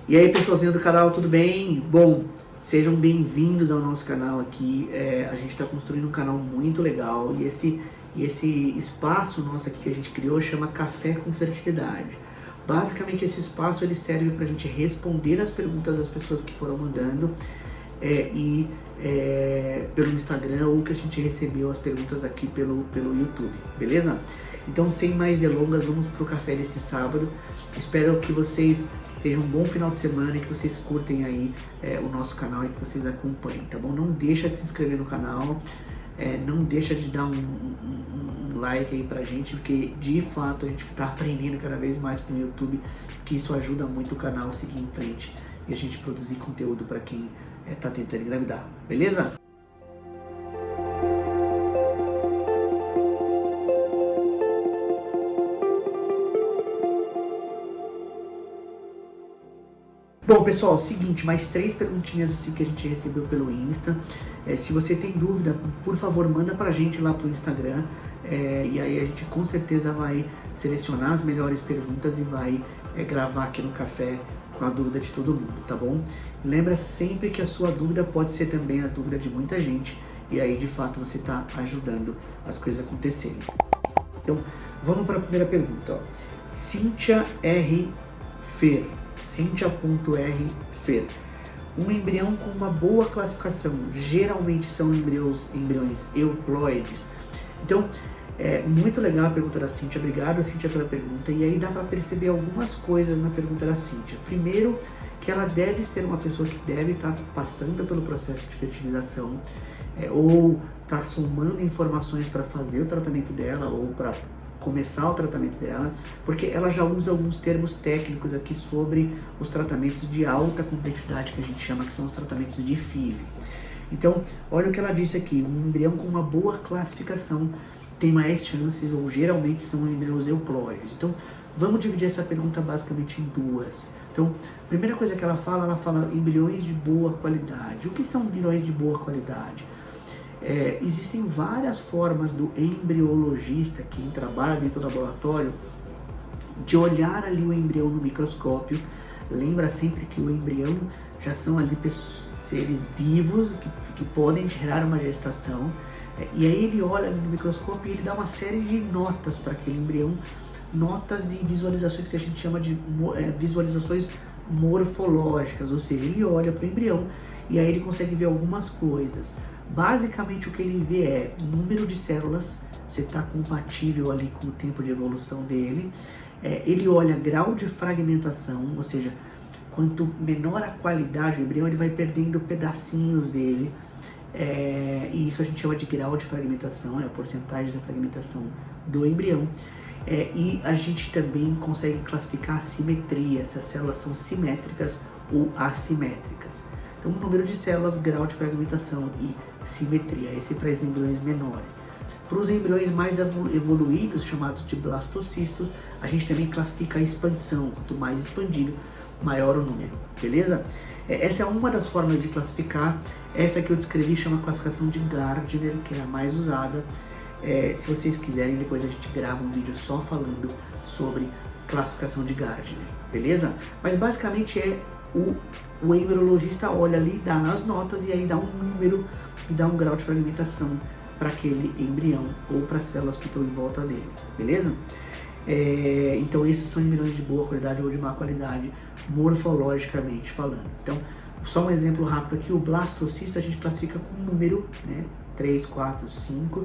E aí, pessoalzinho do canal, tudo bem? Bom, sejam bem-vindos ao nosso canal aqui. A gente está construindo um canal muito legal e esse espaço nosso aqui que a gente criou chama Café com Fertilidade. Basicamente, esse espaço ele serve para a gente responder as perguntas das pessoas que foram mandando pelo Instagram, ou que a gente recebeu as perguntas aqui pelo YouTube, beleza? Então, sem mais delongas, vamos pro café desse sábado. Espero que vocês tenham um bom final de semana e que vocês curtem aí o nosso canal e que vocês acompanhem, tá bom? Não deixa de se inscrever no canal, não deixa de dar um like aí pra gente, porque de fato a gente tá aprendendo cada vez mais com o YouTube, que isso ajuda muito o canal a seguir em frente e a gente produzir conteúdo para quem tá tentando engravidar, beleza? Bom, pessoal, seguinte, mais 3 perguntinhas assim que a gente recebeu pelo Insta. Se você tem dúvida, por favor, manda pra gente lá pro Instagram. E aí a gente com certeza vai selecionar as melhores perguntas e vai gravar aqui no café com a dúvida de todo mundo, tá bom? Lembra sempre que a sua dúvida pode ser também a dúvida de muita gente. E aí, de fato, você tá ajudando as coisas acontecerem. Então, vamos para a primeira pergunta, ó. Cíntia R. Fer. Cíntia.R.Fer. Um embrião com uma boa classificação, geralmente são embriões euploides. Então, muito legal a pergunta da Cíntia, obrigado Cíntia pela pergunta. E aí dá para perceber algumas coisas na pergunta da Cíntia. Primeiro, que ela deve ser uma pessoa que deve estar passando pelo processo de fertilização, ou está somando informações para fazer o tratamento dela, ou para começar o tratamento dela, porque ela já usa alguns termos técnicos aqui sobre os tratamentos de alta complexidade, que a gente chama, que são os tratamentos de FIV. Então, olha o que ela disse aqui: um embrião com uma boa classificação tem mais chances, ou geralmente são embriões euploides. Então, vamos dividir essa pergunta basicamente em duas. Então, a primeira coisa que ela fala embriões de boa qualidade. O que são embriões de boa qualidade? Existem várias formas do embriologista, quem trabalha dentro do laboratório, de olhar ali o embrião no microscópio. Lembra sempre que o embrião já são ali seres vivos que podem gerar uma gestação. E aí ele olha ali no microscópio e ele dá uma série de notas para aquele embrião, notas e visualizações que a gente chama de visualizações morfológicas, ou seja, ele olha para o embrião e aí ele consegue ver algumas coisas. Basicamente o que ele vê é número de células, se está compatível ali com o tempo de evolução dele. Ele olha grau de fragmentação, ou seja, quanto menor a qualidade do embrião, ele vai perdendo pedacinhos dele. E isso a gente chama de grau de fragmentação, a porcentagem da fragmentação do embrião. E a gente também consegue classificar a simetria, se as células são simétricas ou assimétricas. Então, o número de células, grau de fragmentação e simetria, esse para os embriões menores. Para os embriões mais evoluídos, chamados de blastocistos, a gente também classifica a expansão. Quanto mais expandido, maior o número, beleza? Essa é uma das formas de classificar. Essa que eu descrevi chama classificação de Gardner, que é a mais usada. Se vocês quiserem, depois a gente grava um vídeo só falando sobre classificação de Gardner, beleza? Mas basicamente o embriologista olha ali, dá as notas e aí dá um número e dá um grau de fragmentação para aquele embrião ou para as células que estão em volta dele, beleza? Então esses são embriões de boa qualidade ou de má qualidade, morfologicamente falando. Então, só um exemplo rápido aqui: o blastocisto a gente classifica com um número, né? 3, 4, 5,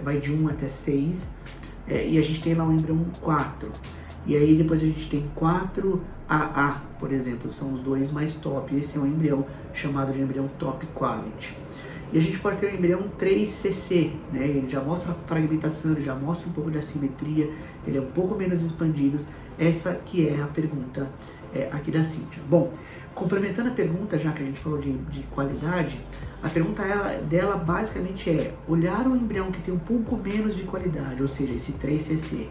vai de 1 até 6, e a gente tem lá o embrião 4. E aí depois a gente tem 4AA, por exemplo, são os dois mais top. Esse é um embrião chamado de embrião top quality. E a gente pode ter o embrião 3CC, né? Ele já mostra a fragmentação, ele já mostra um pouco de assimetria, ele é um pouco menos expandido. Essa que é a pergunta aqui da Cíntia. Bom, complementando a pergunta, já que a gente falou de qualidade, a pergunta dela basicamente é olhar o embrião que tem um pouco menos de qualidade, ou seja, esse 3CC,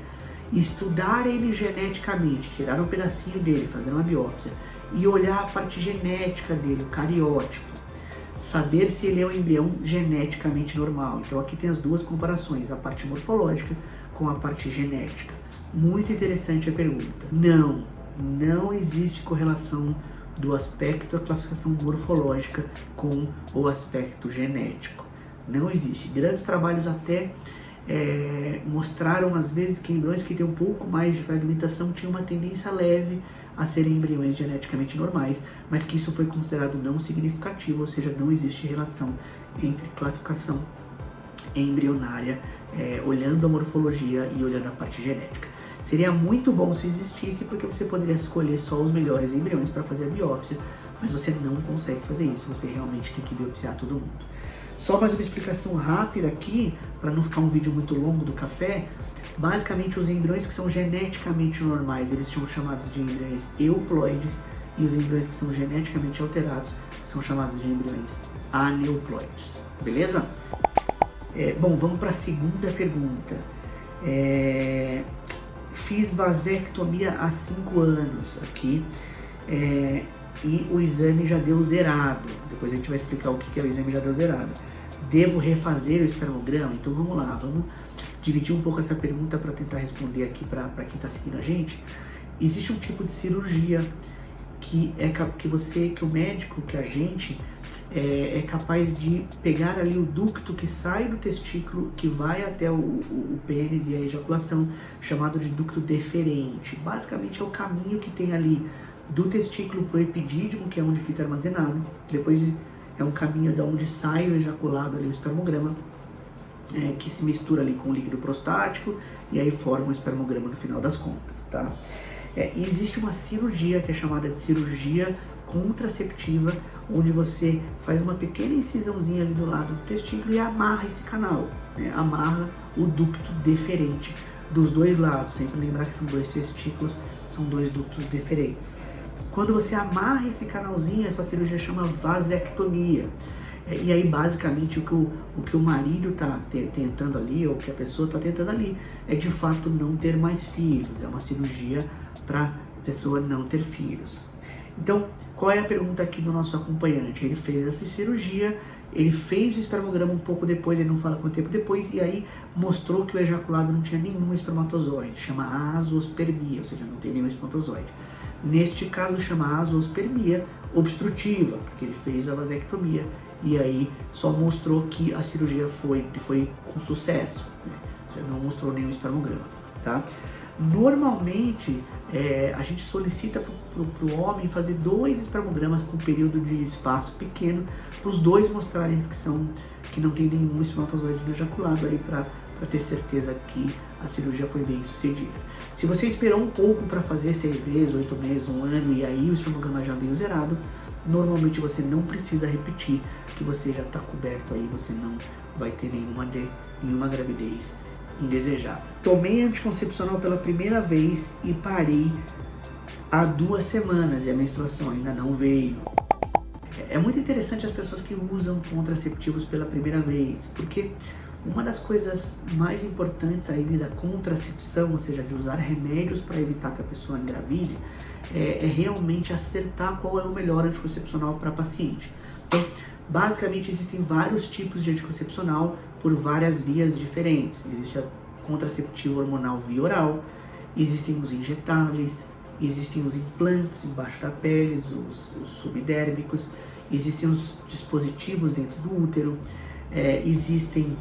estudar ele geneticamente, tirar um pedacinho dele, fazer uma biópsia e olhar a parte genética dele, o cariótipo, saber se ele é um embrião geneticamente normal. Então aqui tem as duas comparações, a parte morfológica com a parte genética. Muito interessante a pergunta. Não existe correlação do aspecto da classificação morfológica com o aspecto genético. Não existe. Grandes trabalhos até mostraram às vezes que embriões que têm um pouco mais de fragmentação tinham uma tendência leve a serem embriões geneticamente normais, mas que isso foi considerado não significativo, ou seja, não existe relação entre classificação embrionária, olhando a morfologia e olhando a parte genética. Seria muito bom se existisse, porque você poderia escolher só os melhores embriões para fazer a biópsia, mas você não consegue fazer isso, você realmente tem que biopsiar todo mundo. Só mais uma explicação rápida aqui, para não ficar um vídeo muito longo do café. Basicamente, os embriões que são geneticamente normais, eles são chamados de embriões euploides, e os embriões que são geneticamente alterados são chamados de embriões aneuploides. Beleza? Bom, vamos para a segunda pergunta. Fiz vasectomia há 5 anos aqui, e o exame já deu zerado. Depois a gente vai explicar o que é o exame já deu zerado. Devo refazer o espermograma? Então vamos lá, vamos dividir um pouco essa pergunta para tentar responder aqui para quem está seguindo a gente. Existe um tipo de cirurgia que o médico, que a gente é capaz de pegar ali o ducto que sai do testículo, que vai até o pênis e a ejaculação, chamado de ducto deferente. Basicamente é o caminho que tem ali do testículo para o epidídimo, que é onde fica armazenado. Depois é um caminho de onde sai o ejaculado ali, o espermograma, que se mistura ali com o líquido prostático e aí forma o espermograma no final das contas, tá? Existe uma cirurgia que é chamada de cirurgia contraceptiva, onde você faz uma pequena incisãozinha ali do lado do testículo e amarra esse canal, né? Amarra o ducto deferente dos dois lados. Sempre lembrar que são 2 testículos, são 2 ductos deferentes. Quando você amarra esse canalzinho, essa cirurgia chama vasectomia. E aí, basicamente, o que o marido está tentando ali, ou que a pessoa está tentando ali, é de fato não ter mais filhos. É uma cirurgia para a pessoa não ter filhos. Então, qual é a pergunta aqui do nosso acompanhante? Ele fez essa cirurgia, ele fez o espermograma um pouco depois, ele não fala quanto tempo depois, e aí mostrou que o ejaculado não tinha nenhum espermatozoide. Chama azoospermia, ou seja, não tem nenhum espermatozoide. Neste caso, chama azoospermia obstrutiva, porque ele fez a vasectomia e aí só mostrou que a cirurgia foi com sucesso, né? Ou seja, não mostrou nenhum espermograma, tá? Normalmente, a gente solicita para o homem fazer 2 espermogramas com período de espaço pequeno, para os 2 mostrarem que não tem nenhum espermatozoide no ejaculado, aí para ter certeza que a cirurgia foi bem sucedida. Se você esperou um pouco para fazer 6 meses, 8 meses, 1 ano, e aí o espermograma já veio zerado, normalmente você não precisa repetir, que você já está coberto aí, você não vai ter nenhuma gravidez indesejada. Tomei anticoncepcional pela primeira vez e parei há 2 semanas e a menstruação ainda não veio. É muito interessante as pessoas que usam contraceptivos pela primeira vez, porque uma das coisas mais importantes aí da contracepção, ou seja, de usar remédios para evitar que a pessoa engravide, é realmente acertar qual é o melhor anticoncepcional para a paciente. Então, basicamente, existem vários tipos de anticoncepcional por várias vias diferentes. Existe a contraceptivo hormonal via oral, existem os injetáveis, existem os implantes embaixo da pele, os subdérmicos, existem os dispositivos dentro do útero, existem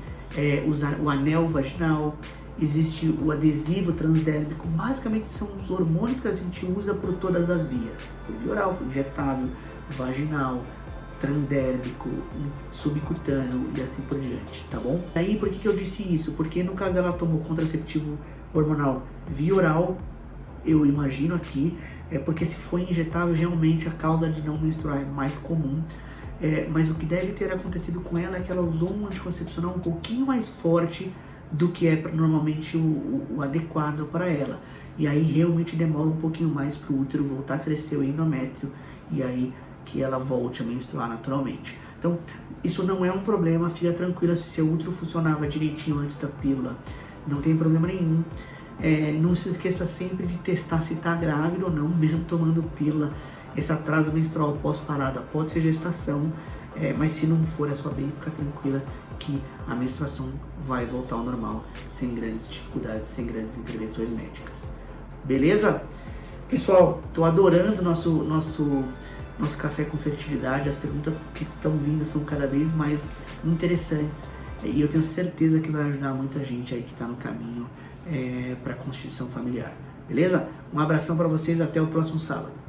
o anel vaginal, existe o adesivo transdérmico. Basicamente são os hormônios que a gente usa por todas as vias, por via oral, por injetável, vaginal, transdérmico, subcutâneo e assim por diante, tá bom? Aí, por que eu disse isso? Porque no caso dela tomou contraceptivo hormonal via oral, eu imagino aqui, porque se for injetável, realmente a causa de não menstruar é mais comum, mas o que deve ter acontecido com ela é que ela usou um anticoncepcional um pouquinho mais forte do que é normalmente o adequado para ela, e aí realmente demora um pouquinho mais para o útero voltar a crescer o endométrio, e aí que ela volte a menstruar naturalmente. Então, isso não é um problema, fica tranquila, se seu útero funcionava direitinho antes da pílula, não tem problema nenhum. Não se esqueça sempre de testar se está grávida ou não, mesmo tomando pílula. Esse atraso menstrual pós-parada pode ser gestação, mas se não for, é só bem ficar tranquila que a menstruação vai voltar ao normal, sem grandes dificuldades, sem grandes intervenções médicas. Beleza? Pessoal, tô adorando nosso nosso Café com Fertilidade. As perguntas que estão vindo são cada vez mais interessantes e eu tenho certeza que vai ajudar muita gente aí que está no caminho para a constituição familiar. Beleza? Um abração para vocês, até o próximo sábado.